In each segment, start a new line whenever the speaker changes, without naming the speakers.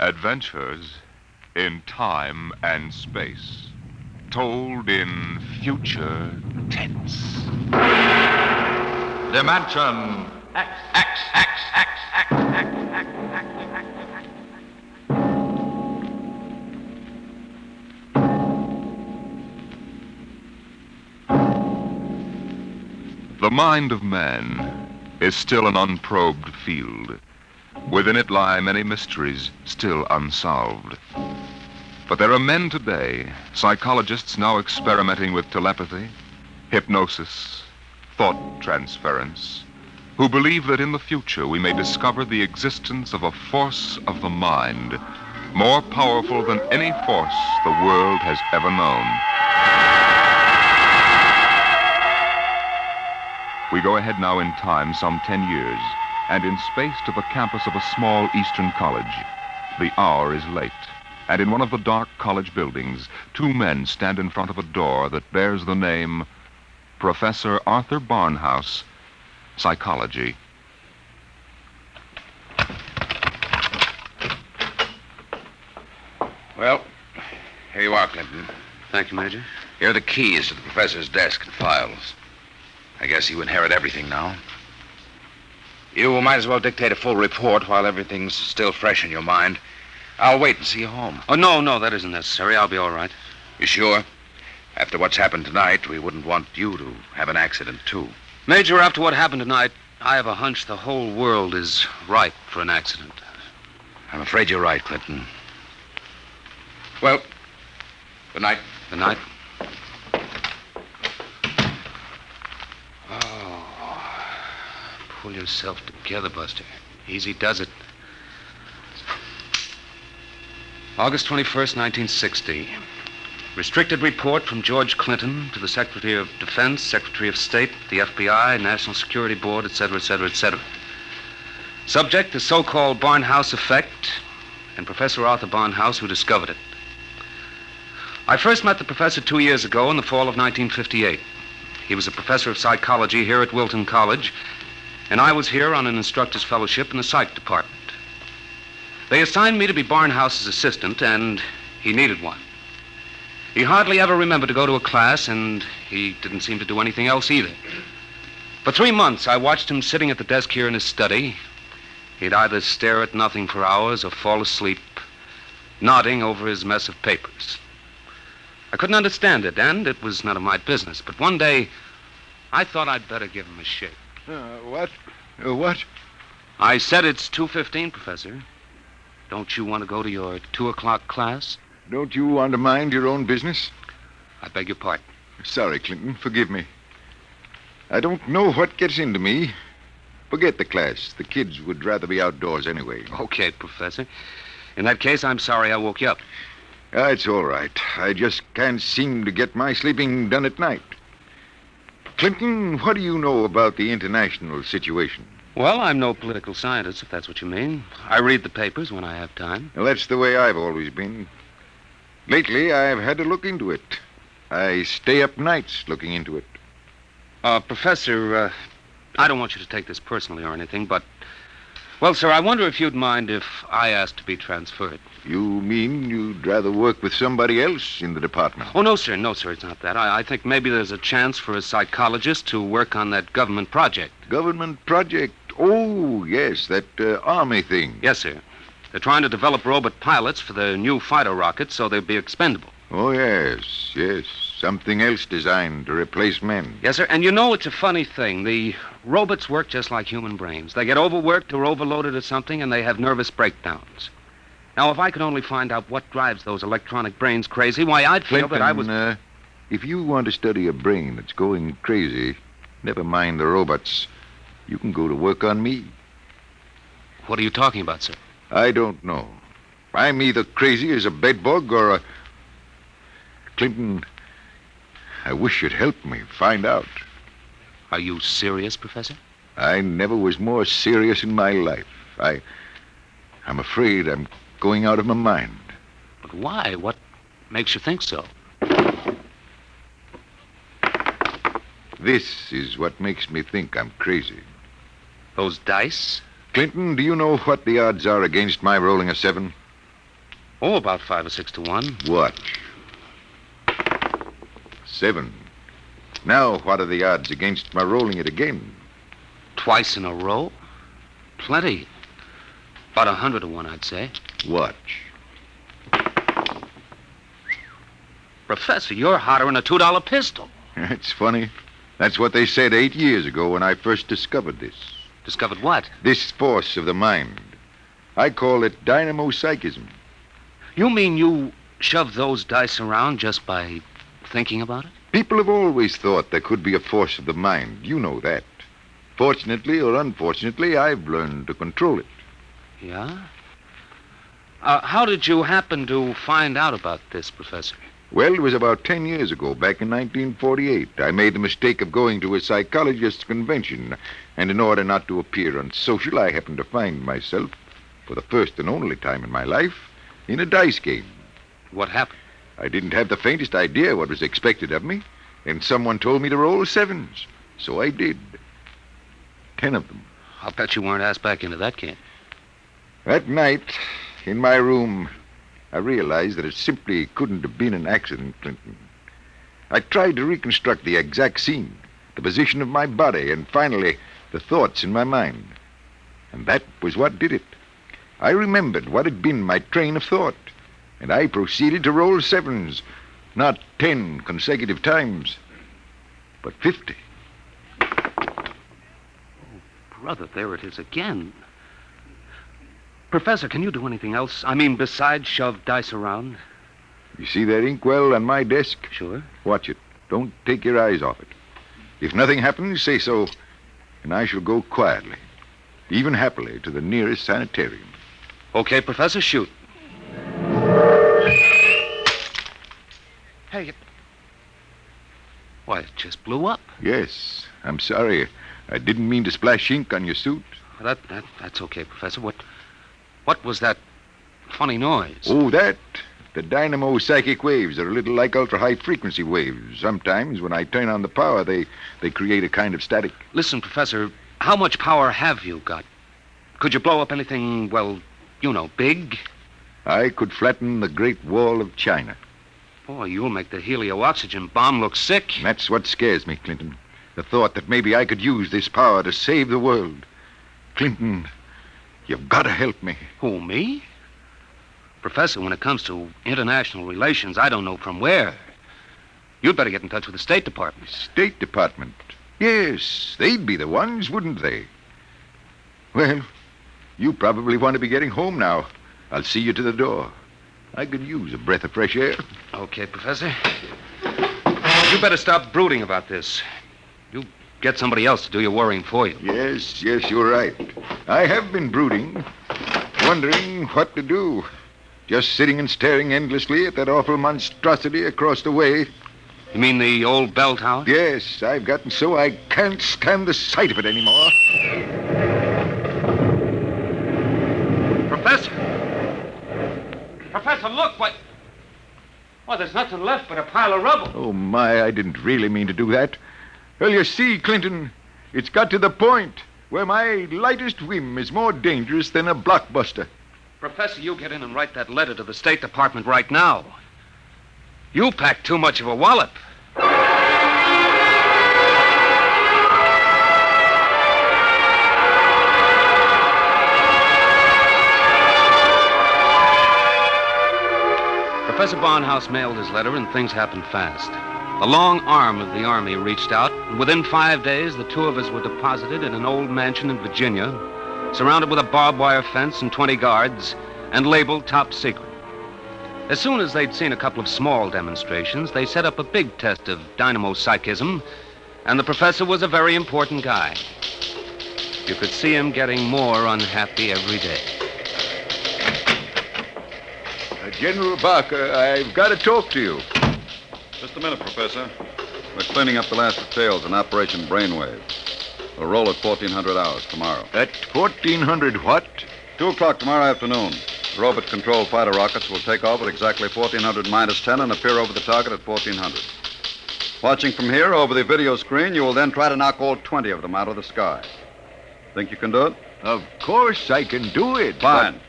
Adventures in time and space, told in future tense.
Dimension X, X, X, X, X, X, X, X, X, X.
The mind of man is still an unprobed field. Within it lie many mysteries still unsolved. But there are men today, psychologists now experimenting with telepathy, hypnosis, thought transference, who believe that in the future we may discover the existence of a force of the mind more powerful than any force the world has ever known. We go ahead now in time some 10 years, and in space to the campus of a small eastern college. The hour is late, and in one of the dark college buildings, two men stand in front of a door that bears the name Professor Arthur Barnhouse, Psychology.
Well, here you are, Clinton.
Thank you, Major.
Here are the keys to the professor's desk and files. I guess you inherit everything now. You might as well dictate a full report while everything's still fresh in your mind. I'll wait and see you home.
Oh, no, that isn't necessary. I'll be all right.
You sure? After what's happened tonight, we wouldn't want you to have an accident, too.
Major, after what happened tonight, I have a hunch the whole world is ripe for an accident.
I'm afraid you're right, Clinton. Well, good night.
Good night. Oh, pull yourself together, Buster. Easy does it. August 21st, 1960. Restricted report from George Clinton to the Secretary of Defense, Secretary of State, the FBI, National Security Board, etc., etc., etc. Subject, the so-called Barnhouse Effect, and Professor Arthur Barnhouse, who discovered it. I first met the professor 2 years ago in the fall of 1958. He was a professor of psychology here at Wilton College, and I was here on an instructor's fellowship in the psych department. They assigned me to be Barnhouse's assistant, and he needed one. He hardly ever remembered to go to a class, and he didn't seem to do anything else either. For 3 months, I watched him sitting at the desk here in his study. He'd either stare at nothing for hours or fall asleep, nodding over his mess of papers. I couldn't understand it, and it was none of my business. But one day, I thought I'd better give him a shake.
What? What?
I said it's 2:15, Professor. Don't you want to go to your 2 o'clock class?
Don't you want to mind your own business?
I beg your pardon.
Sorry, Clinton. Forgive me. I don't know what gets into me. Forget the class. The kids would rather be outdoors anyway.
Okay, Professor. In that case, I'm sorry I woke you up.
It's all right. I just can't seem to get my sleeping done at night. Clinton, what do you know about the international situation?
Well, I'm no political scientist, if that's what you mean. I read the papers when I have time.
Well, that's the way I've always been. Lately, I've had to look into it. I stay up nights looking into it.
Professor, I don't want you to take this personally or anything, but... Well, sir, I wonder if you'd mind if I asked to be transferred.
You mean you'd rather work with somebody else in the department?
Oh, no, sir, it's not that. I think maybe there's a chance for a psychologist to work on that government project.
Government project? Oh, yes, that army thing.
Yes, sir. They're trying to develop robot pilots for the new fighter rockets so they'll be expendable.
Oh, yes. Something else designed to replace men.
Yes, sir, and you know it's a funny thing. The robots work just like human brains. They get overworked or overloaded or something, and they have nervous breakdowns. Now, if I could only find out what drives those electronic brains crazy, why, I'd feel
Clinton,
that I was...
if you want to study a brain that's going crazy, never mind the robots. You can go to work on me.
What are you talking about, sir?
I don't know. I'm either crazy as a bedbug or a... Clinton, I wish you'd help me find out.
Are you serious, Professor?
I never was more serious in my life. I'm afraid I'm going out of my mind.
But why? What makes you think so?
This is what makes me think I'm crazy.
Those dice?
Clinton, do you know what the odds are against my rolling a 7?
Oh, about 5 or 6 to 1.
Watch. 7. Now, what are the odds against my rolling it again?
Twice in a row? Plenty. About 100 to 1, I'd say.
Watch.
Professor, you're hotter than a $2 pistol.
It's funny. That's what they said 8 years ago when I first discovered this.
Discovered what?
This force of the mind. I call it dynamopsychism.
You mean you shove those dice around just by thinking about it?
People have always thought there could be a force of the mind. You know that. Fortunately or unfortunately, I've learned to control it.
Yeah? How did you happen to find out about this, Professor?
Well, it was about 10 years ago, back in 1948. I made the mistake of going to a psychologist's convention, and in order not to appear unsocial, I happened to find myself, for the first and only time in my life, in a dice game.
What happened?
I didn't have the faintest idea what was expected of me, and someone told me to roll 7s. So I did. 10 of them.
I'll bet you weren't asked back into that game.
That night, in my room, I realized that it simply couldn't have been an accident, Clinton. I tried to reconstruct the exact scene, the position of my body, and finally, the thoughts in my mind. And that was what did it. I remembered what had been my train of thought, and I proceeded to roll 7s, not 10 consecutive times, but 50.
Brother, there it is again. Professor, can you do anything else? I mean, besides shove dice around?
You see that inkwell on my desk?
Sure.
Watch it. Don't take your eyes off it. If nothing happens, say so, and I shall go quietly, even happily, to the nearest sanitarium.
Okay, Professor, shoot. Hey, why, it just blew up.
Yes, I'm sorry. I didn't mean to splash ink on your suit.
That's okay, Professor. What was that funny noise?
Oh, that? The dynamo psychic waves are a little like ultra-high frequency waves. Sometimes, when I turn on the power, they create a kind of static.
Listen, Professor, how much power have you got? Could you blow up anything, well, you know, big?
I could flatten the Great Wall of China.
Boy, you'll make the helio-oxygen bomb look sick.
That's what scares me, Clinton. The thought that maybe I could use this power to save the world. Clinton, you've got to help me.
Who, me? Professor, when it comes to international relations, I don't know from where. You'd better get in touch with the State Department.
State Department? Yes, they'd be the ones, wouldn't they? Well, you probably want to be getting home now. I'll see you to the door. I could use a breath of fresh air.
Okay, Professor. You better stop brooding about this. You get somebody else to do your worrying for you.
Yes, you're right. I have been brooding, wondering what to do. Just sitting and staring endlessly at that awful monstrosity across the way.
You mean the old bell tower?
Yes, I've gotten so I can't stand the sight of it anymore.
Professor! Professor, look, what? Well, there's nothing left but a pile of rubble.
Oh, my, I didn't really mean to do that. Well, you see, Clinton, it's got to the point where my lightest whim is more dangerous than a blockbuster.
Professor, you get in and write that letter to the State Department right now. You packed too much of a wallop. Professor Barnhouse mailed his letter, and things happened fast. The long arm of the Army reached out, and within 5 days, the two of us were deposited in an old mansion in Virginia, surrounded with a barbed wire fence and 20 guards, and labeled top secret. As soon as they'd seen a couple of small demonstrations, they set up a big test of dynamopsychism, and the professor was a very important guy. You could see him getting more unhappy every day.
General Barker, I've got to talk to you.
Just a minute, Professor. We're cleaning up the last details in Operation Brainwave. We'll roll at 1400 hours tomorrow.
At 1400 what?
2 o'clock tomorrow afternoon. The robot-controlled fighter rockets will take off at exactly 1400 minus 10 and appear over the target at 1400. Watching from here over the video screen, you will then try to knock all 20 of them out of the sky. Think you can do it?
Of course I can do it.
Fine.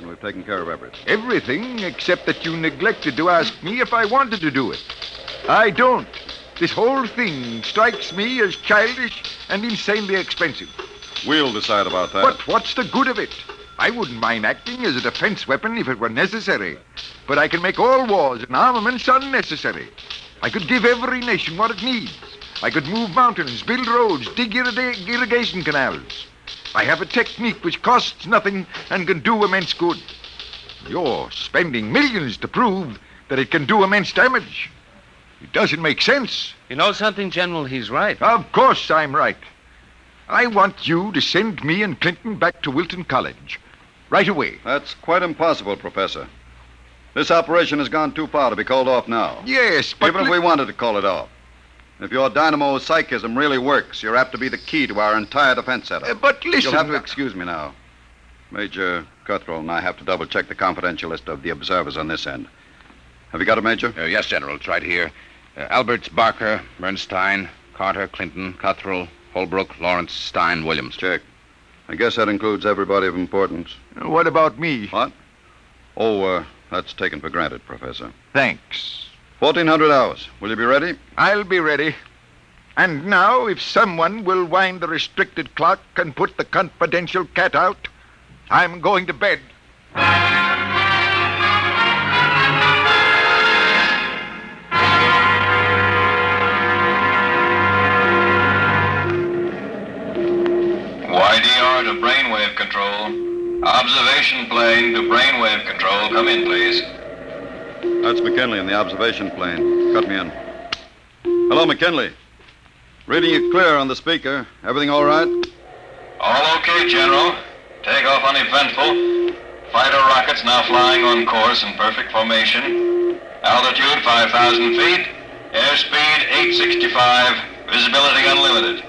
and we've taken care of everything.
Everything except that you neglected to ask me if I wanted to do it. I don't. This whole thing strikes me as childish and insanely expensive.
We'll decide about that.
But what's the good of it? I wouldn't mind acting as a defense weapon if it were necessary. But I can make all wars and armaments unnecessary. I could give every nation what it needs. I could move mountains, build roads, dig irrigation canals. I have a technique which costs nothing and can do immense good. You're spending millions to prove that it can do immense damage. It doesn't make sense.
You know something, General? He's right.
Of course I'm right. I want you to send me and Clinton back to Wilton College. Right away.
That's quite impossible, Professor. This operation has gone too far to be called off now.
Yes, but...
Even if we wanted to call it off. If your dynamopsychism really works, you're apt to be the key to our entire defense setup.
But listen...
You'll have to excuse me now. Major Cuthrell and I have to double-check the confidential list of the observers on this end. Have you got it, Major?
Yes, General. It's right here. Alberts, Barker, Bernstein, Carter, Clinton, Cuthrell, Holbrook, Lawrence, Stein, Williams.
Check. I guess that includes everybody of importance.
What about me?
What? Oh, that's taken for granted, Professor.
Thanks.
1400 hours. Will you be ready?
I'll be ready. And now, if someone will wind the restricted clock and put the confidential cat out, I'm going to bed.
YDR to brainwave control. Observation plane to brainwave control. Come in, please.
That's McKinley in the observation plane. Cut me in. Hello, McKinley. Reading you clear on the speaker. Everything all right?
All okay, General. Takeoff uneventful. Fighter rockets now flying on course in perfect formation. Altitude 5,000 feet. Airspeed 865. Visibility unlimited.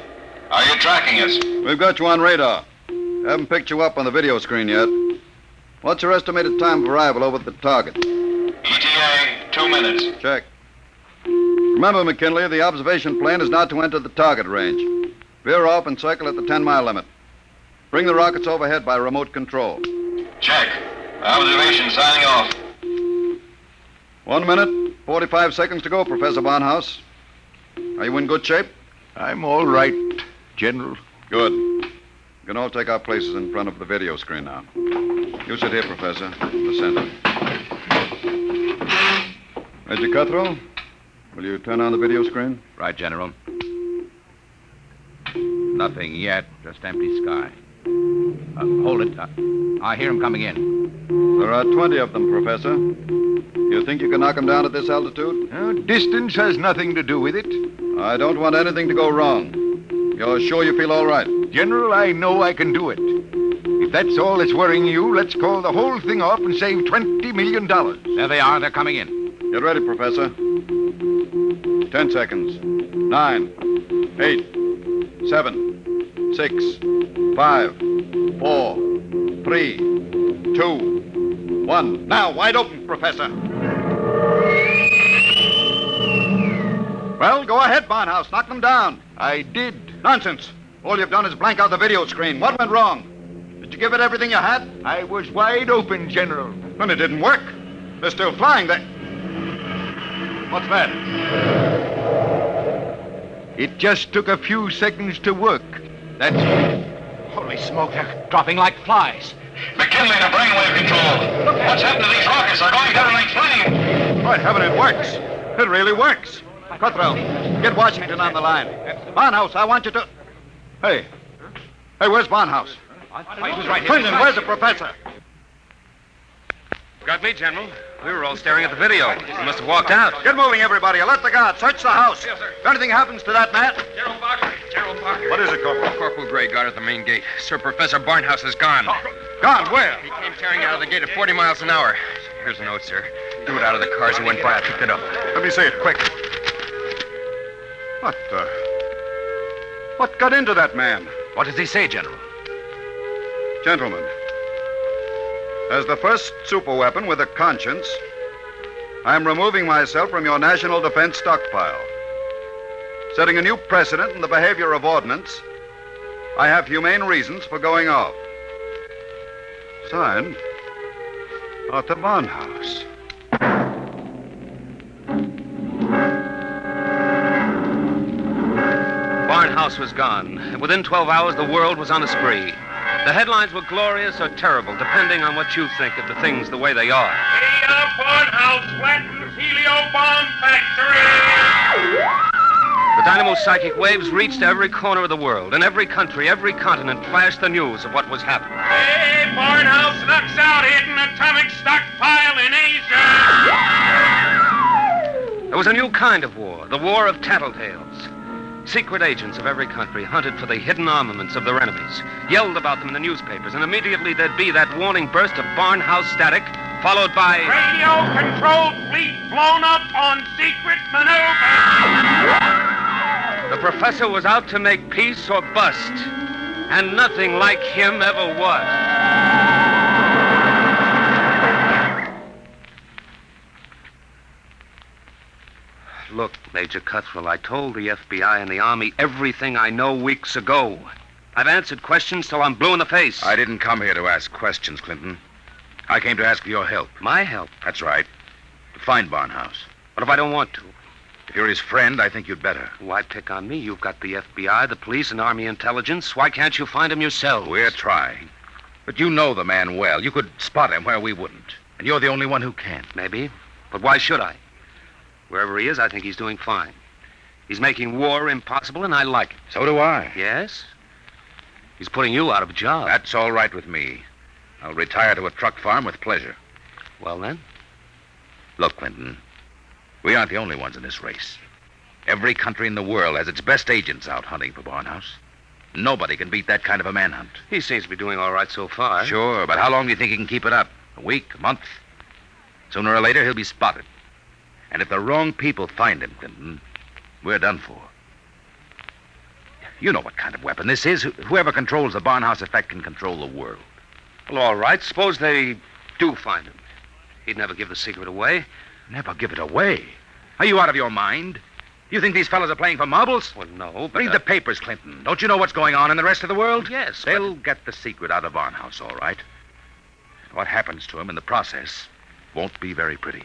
Are you tracking us?
We've got you on radar. Haven't picked you up on the video screen yet. What's your estimated time of arrival over at the target?
ETA, 2 minutes.
Check. Remember, McKinley, the observation plane is not to enter the target range. Veer off and circle at the 10-mile limit. Bring the rockets overhead by remote control.
Check. Observation signing off.
1 minute, 45 seconds to go, Professor Barnhouse. Are you in good shape?
I'm all right, General.
Good. You can all take our places in front of the video screen now. You sit here, Professor, in the center. Major Cuthrell, will you turn on the video screen?
Right, General. Nothing yet, just empty sky. Hold it. I hear him coming in.
There are 20 of them, Professor. You think you can knock them down at this altitude?
Distance has nothing to do with it.
I don't want anything to go wrong. You're sure you feel all right?
General, I know I can do it. If that's all that's worrying you, let's call the whole thing off and save $20 million.
There they are. They're coming in.
Get ready, Professor. 10 seconds. 9, 8, 7, 6, 5, 4, 3, 2, 1. Now, wide open, Professor. Well, go ahead, Barnhouse. Knock them down.
I did.
Nonsense. All you've done is blank out the video screen. What went wrong? Did you give it everything you had?
I was wide open, General.
And it didn't work. They're still flying. What's that?
It just took a few seconds to work. That's
Holy smoke, they're dropping like flies.
McKinley to brainwave control. What's happened to these rockets? They're going down like flame.
By heaven, it works. It really works. Cuthrell, get Washington on the line. Barnhouse, I want you to... Hey, where's Barnhouse?
He was right here.
Clinton, where's the professor?
Got me, General. We were all staring at the video. He must have walked out.
Get moving, everybody. Alert the guard. Search the house.
Yes, sir.
If anything happens to that man...
General Barker. General Barker.
What is it, Corporal?
Corporal Gray guard at the main gate. Sir, Professor Barnhouse is gone.
Gone, where?
He came tearing out of the gate at 40 miles an hour. Here's a note, sir. Threw it out of the car as he went by. I picked it up.
Let me see it, quick. What got into that man?
What does he say, General?
Gentlemen, as the first superweapon with a conscience, I'm removing myself from your national defense stockpile. Setting a new precedent in the behavior of ordnance, I have humane reasons for going off. Signed, Arthur Barnhouse.
Barnhouse was gone, and within 12 hours, the world was on a spree. The headlines were glorious or terrible, depending on what you think of the things the way they are.
Barnhouse flattens helio bomb factory!
The Dynamopsychic waves reached every corner of the world. In every country, every continent flashed the news of what was happening.
Hey, Barnhouse knocks out hidden atomic stockpile in Asia!
There was a new kind of war, the war of tattletales. Secret agents of every country hunted for the hidden armaments of their enemies, yelled about them in the newspapers, and immediately there'd be that warning burst of Barnhouse static, followed by...
Radio-controlled fleet blown up on secret maneuver!
The professor was out to make peace or bust, and nothing like him ever was. Look, Major Cuthrell, I told the FBI and the Army everything I know weeks ago. I've answered questions till I'm blue in the face.
I didn't come here to ask questions, Clinton. I came to ask for your help.
My help?
That's right. To find Barnhouse.
What if I don't want to?
If you're his friend, I think you'd better.
Why pick on me? You've got the FBI, the police, and Army intelligence. Why can't you find him yourselves?
We're trying. But you know the man well. You could spot him where we wouldn't. And you're the only one who can.
Maybe. But why should I? Wherever he is, I think he's doing fine. He's making war impossible, and I like it.
So do I.
Yes? He's putting you out of a job.
That's all right with me. I'll retire to a truck farm with pleasure.
Well, then?
Look, Clinton, we aren't the only ones in this race. Every country in the world has its best agents out hunting for Barnhouse. Nobody can beat that kind of a manhunt.
He seems to be doing all right so far.
Sure, but how long do you think he can keep it up? A week? A month? Sooner or later, he'll be spotted. And if the wrong people find him, Clinton, we're done for. You know what kind of weapon this is. Whoever controls the Barnhouse Effect can control the world.
Well, all right. Suppose they do find him. He'd never give the secret away.
Never give it away? Are you out of your mind? You think these fellas are playing for marbles?
Well, no, but...
Read the papers, Clinton. Don't you know what's going on in the rest of the world?
Yes,
They'll get the secret out of Barnhouse, all right. What happens to him in the process won't be very pretty.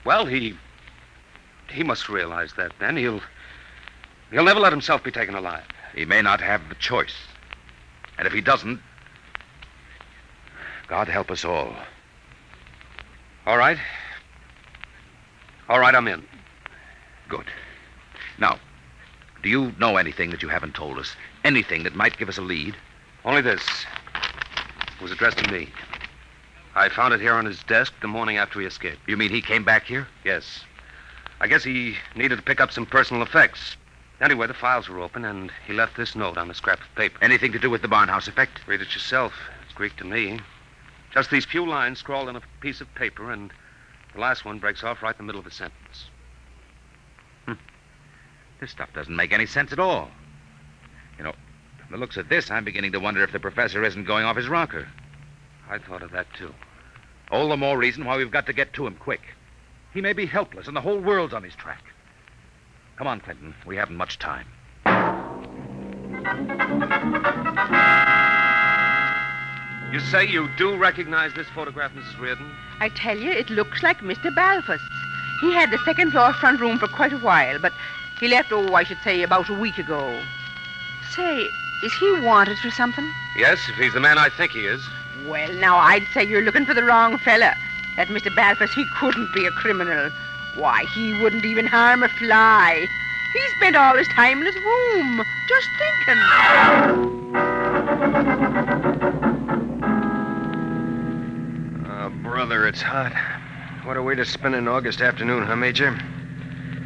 Well, he must realize that then. He'll never let himself be taken alive.
He may not have the choice. And if he doesn't, God help us all.
All right. All right, I'm in.
Good. Now, do you know anything that you haven't told us? Anything that might give us a lead?
Only this. It was addressed to me. I found it here on his desk the morning after he escaped.
You mean he came back here?
Yes. I guess he needed to pick up some personal effects. Anyway, the files were open, and he left this note on a scrap of paper.
Anything to do with the Barnhouse Effect?
Read it yourself. It's Greek to me. Just these few lines scrawled on a piece of paper, and the last one breaks off right in the middle of a sentence.
This stuff doesn't make any sense at all. You know, from the looks of this, I'm beginning to wonder if the professor isn't going off his rocker.
I thought of that, too.
All the more reason why we've got to get to him quick. He may be helpless, and the whole world's on his track. Come on, Clinton. We haven't much time.
You say you do recognize this photograph, Mrs. Reardon?
I tell you, it looks like Mr. Balfour's. He had the second floor front room for quite a while, but he left, I should say, about a week ago. Say, is he wanted for something?
Yes, if he's the man I think he is.
Well, now, I'd say you're looking for the wrong fella. That Mr. Balfour, he couldn't be a criminal. Why, he wouldn't even harm a fly. He spent all his time in his room, just thinking.
Oh, brother, it's hot. What a way to spend an August afternoon, huh, Major?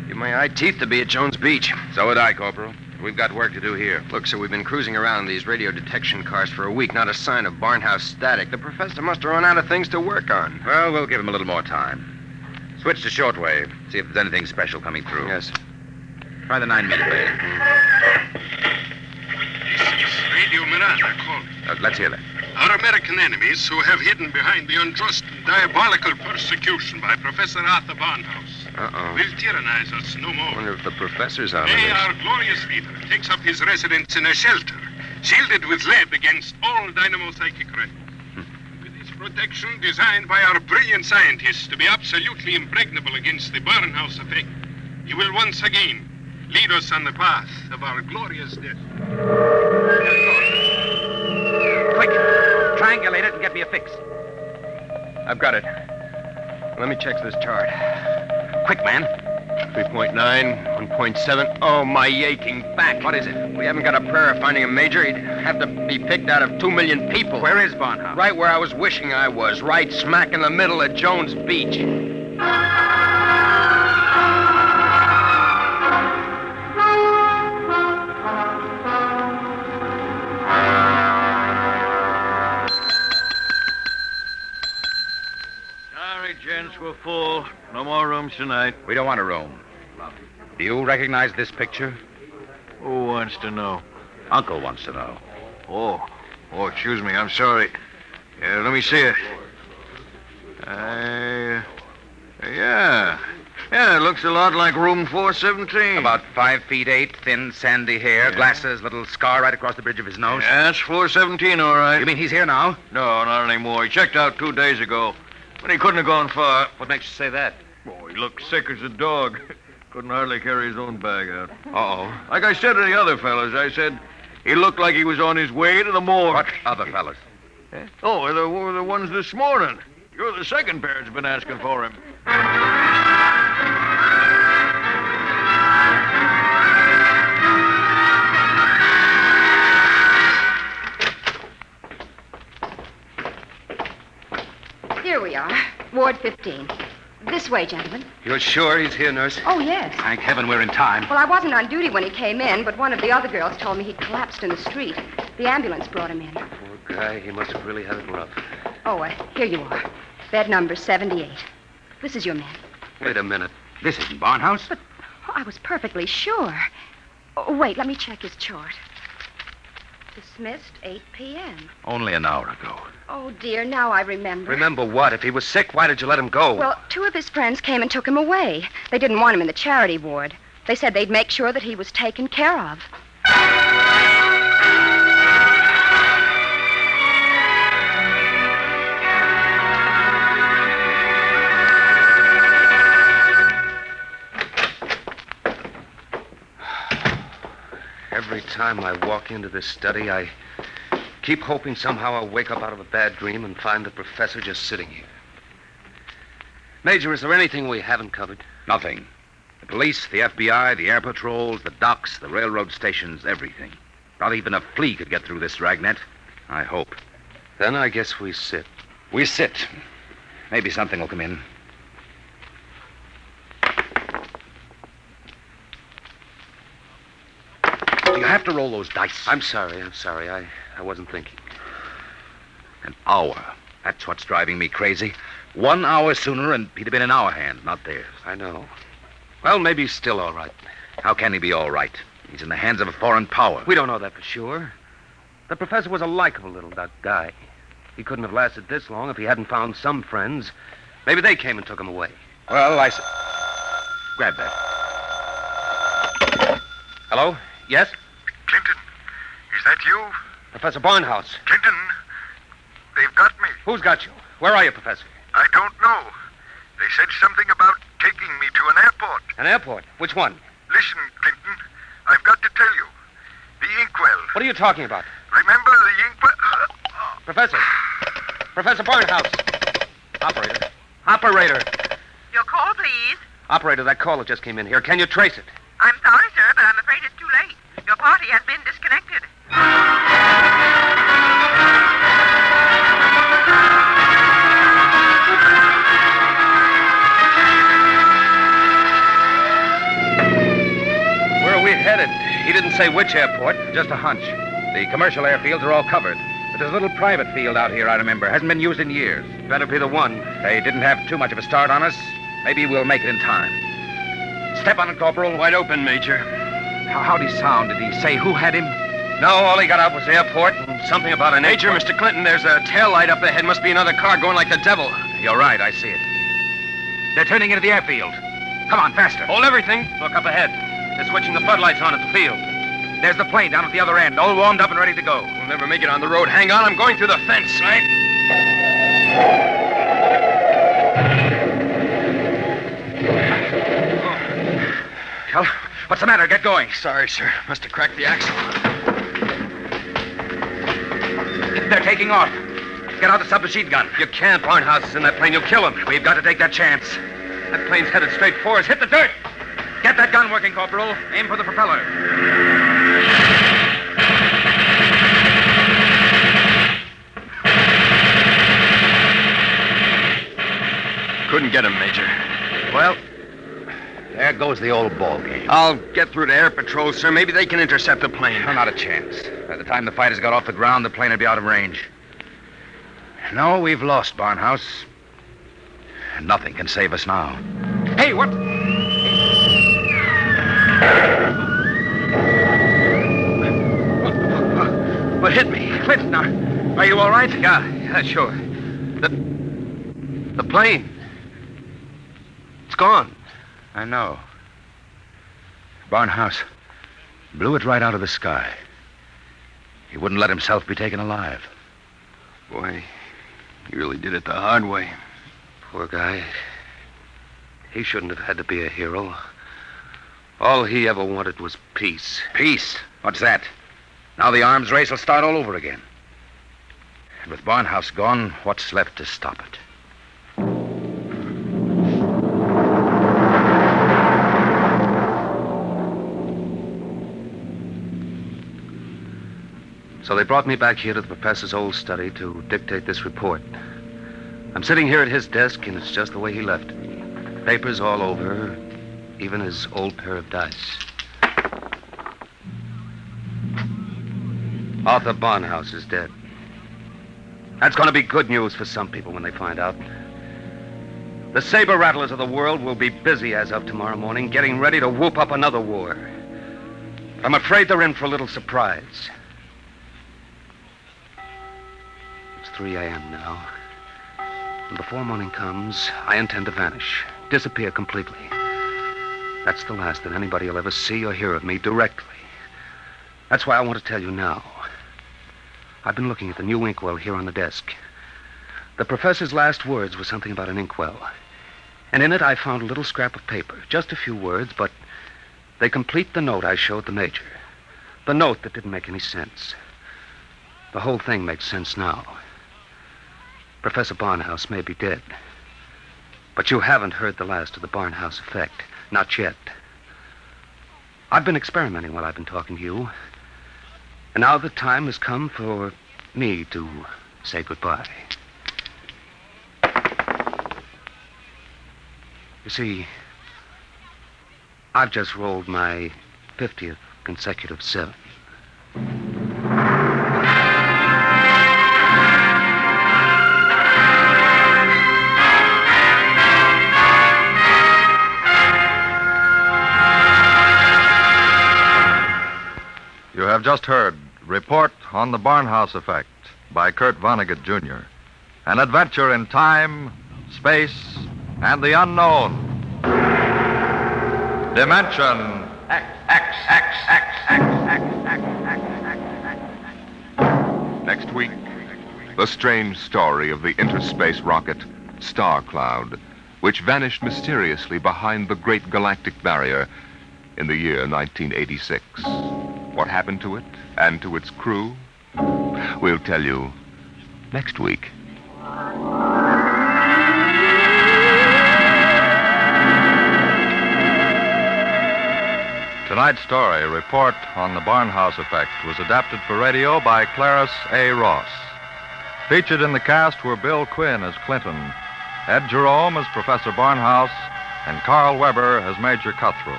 Give my eye teeth to be at Jones Beach.
So would I, Corporal. We've got work to do here.
Look, sir, we've been cruising around these radio detection cars for a week. Not a sign of Barnhouse static. The professor must have run out of things to work on.
Well, we'll give him a little more time. Switch to shortwave. See if there's anything special coming through.
Yes.
Try the 9-meter band.
This is Radio Miranda calling.
Let's hear that.
Our American enemies who have hidden behind the unjust and diabolical persecution by Professor Arthur Barnhouse will tyrannize us no more.
I wonder if the professor's out of
Today,
this.
our glorious leader takes up his residence in a shelter, shielded with lead against all dynamopsychic rays. With his protection designed by our brilliant scientists to be absolutely impregnable against the Barnhouse Effect. You will once again lead us on the path of our glorious death.
Quick, triangulate it and get me a fix. I've got it. Let me check this chart. Quick, man. 3.9, 1.7. Oh, my aching back. What is it? We haven't got a prayer of finding a major. He'd have to be picked out of 2 million people.
Where is Barnhouse?
Right where I was wishing I was. Right smack in the middle of Jones Beach.
Sorry, gents, we're full. No more rooms tonight.
We don't want a room. Do you recognize this picture?
Who wants to know?
Uncle wants to know.
Oh, excuse me. I'm sorry. Let me see it. Yeah, it looks a lot like room 417.
About 5 feet 8, thin, sandy hair, glasses, little scar right across the bridge of his nose.
Yeah, that's 417, all right.
You mean he's here now?
No, not anymore. He checked out 2 days ago. But he couldn't have gone far.
What makes you say that?
Oh, he looked sick as a dog. Couldn't hardly carry his own bag out.
Uh-oh.
Like I said to the other fellas, I said he looked like he was on his way to the morgue.
What other fellas?
Oh, the ones this morning. You're the second pair that's been asking for him.
Here we are, Ward 15. This way, gentlemen.
You're sure he's here, nurse?
Oh, yes.
Thank heaven we're in time.
Well, I wasn't on duty when he came in, but one of the other girls told me he'd collapsed in the street. The ambulance brought him in.
Poor guy, he must have really had it rough.
Oh, here you are. Bed number 78. This is your man.
Wait a minute.
This isn't Barnhouse.
But I was perfectly sure. Oh, wait, let me check his chart. Dismissed 8 p.m.
Only an hour ago.
Oh, dear, now I remember.
Remember what? If he was sick, why did you let him go?
Well, 2 of his friends came and took him away. They didn't want him in the charity ward. They said they'd make sure that he was taken care of.
Every time I walk into this study, I keep hoping somehow I'll wake up out of a bad dream and find the professor just sitting here. Major, is there anything we haven't covered?
Nothing. The police, the FBI, the air patrols, the docks, the railroad stations, everything. Not even a flea could get through this dragnet. I hope.
Then I guess we sit.
We sit. Maybe something will come in. You have to roll those dice.
I'm sorry. I wasn't thinking.
An hour. That's what's driving me crazy. 1 hour sooner, and he'd have been in our hand, not theirs.
I know. Well, maybe he's still all right.
How can he be all right? He's in the hands of a foreign power.
We don't know that for sure. The professor was a likable little guy. He couldn't have lasted this long if he hadn't found some friends. Maybe they came and took him away.
Well, grab that.
Hello? Yes?
Clinton, is that you?
Professor Barnhouse.
Clinton, they've got me.
Who's got you? Where are you, Professor?
I don't know. They said something about taking me to an airport.
An airport? Which one?
Listen, Clinton, I've got to tell you. The inkwell.
What are you talking about?
Remember the inkwell?
Professor. Professor Barnhouse. Operator.
Your call, please.
Operator, that caller just came in here. Can you trace it?
I'm sorry, sir, but I'm afraid it's too late. Your party has been disconnected.
Where are we headed? He didn't say which airport.
Just a hunch. The commercial airfields are all covered. But there's a little private field out here, I remember. Hasn't been used in years.
Better be the one.
They didn't have too much of a start on us. Maybe we'll make it in time. Step on it, Corporal.
Wide open, Major.
How'd he sound? Did he say who had him?
No, all he got out was airport and something about an
Major,
airport.
Mr. Clinton, there's a tail light up ahead. Must be another car going like the devil.
You're right, I see it. They're turning into the airfield. Come on, faster.
Hold everything. Look up ahead. They're switching the floodlights on at the field.
There's the plane down at the other end, all warmed up and ready to go.
We'll never make it on the road. Hang on, I'm going through the fence.
Right.
What's the matter? Get going.
Sorry, sir. Must have cracked the axle.
They're taking off. Get out the submachine gun.
You can't. Barnhouse is in that plane. You'll kill him.
We've got to take that chance.
That plane's headed straight for us. Hit the dirt.
Get that gun working, Corporal. Aim for the propeller.
Couldn't get him, Major.
Well, there goes the old ball game.
I'll get through to Air Patrol, sir. Maybe they can intercept the plane.
No, not a chance. By the time the fighters got off the ground, the plane would be out of range. No, we've lost, Barnhouse. Nothing can save us now.
Hey, what?
What hit me?
Clinton, are you all right?
Yeah, sure. The plane. It's gone.
I know. Barnhouse blew it right out of the sky. He wouldn't let himself be taken alive.
Boy, he really did it the hard way.
Poor guy. He shouldn't have had to be a hero. All he ever wanted was peace.
Peace? What's that? Now the arms race will start all over again. And with Barnhouse gone, what's left to stop it?
So they brought me back here to the professor's old study to dictate this report. I'm sitting here at his desk, and it's just the way he left it. Papers all over, even his old pair of dice. Arthur Barnhouse is dead. That's going to be good news for some people when they find out. The saber rattlers of the world will be busy as of tomorrow morning, getting ready to whoop up another war. But I'm afraid they're in for a little surprise. It's 3 a.m. now. And before morning comes, I intend to vanish, disappear completely. That's the last that anybody will ever see or hear of me directly. That's why I want to tell you now. I've been looking at the new inkwell here on the desk. The professor's last words were something about an inkwell. And in it I found a little scrap of paper. Just a few words, but they complete the note I showed the major. The note that didn't make any sense. The whole thing makes sense now. Professor Barnhouse may be dead. But you haven't heard the last of the Barnhouse Effect. Not yet. I've been experimenting while I've been talking to you. And now the time has come for me to say goodbye. You see, I've just rolled my 50th consecutive 7.
You have just heard Report on the Barnhouse Effect by Kurt Vonnegut, Jr. An adventure in time, space, and the unknown. Dimension
Next week, the strange story of the interspace rocket Star Cloud, which vanished mysteriously behind the Great Galactic Barrier in the year 1986. What happened to it and to its crew? We'll tell you next week.
Tonight's story, Report on the Barnhouse Effect, was adapted for radio by Clarice A. Ross. Featured in the cast were Bill Quinn as Clinton, Ed Jerome as Professor Barnhouse, and Carl Weber as Major Cutthroat.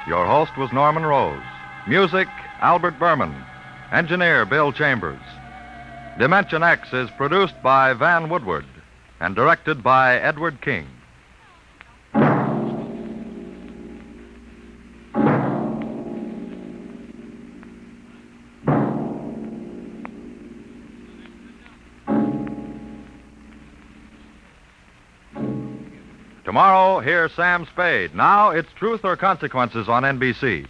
Your host was Norman Rose. Music, Albert Berman. Engineer, Bill Chambers. Dimension X is produced by Van Woodward and directed by Edward King. Tomorrow, hear Sam Spade. Now, it's Truth or Consequences on NBC.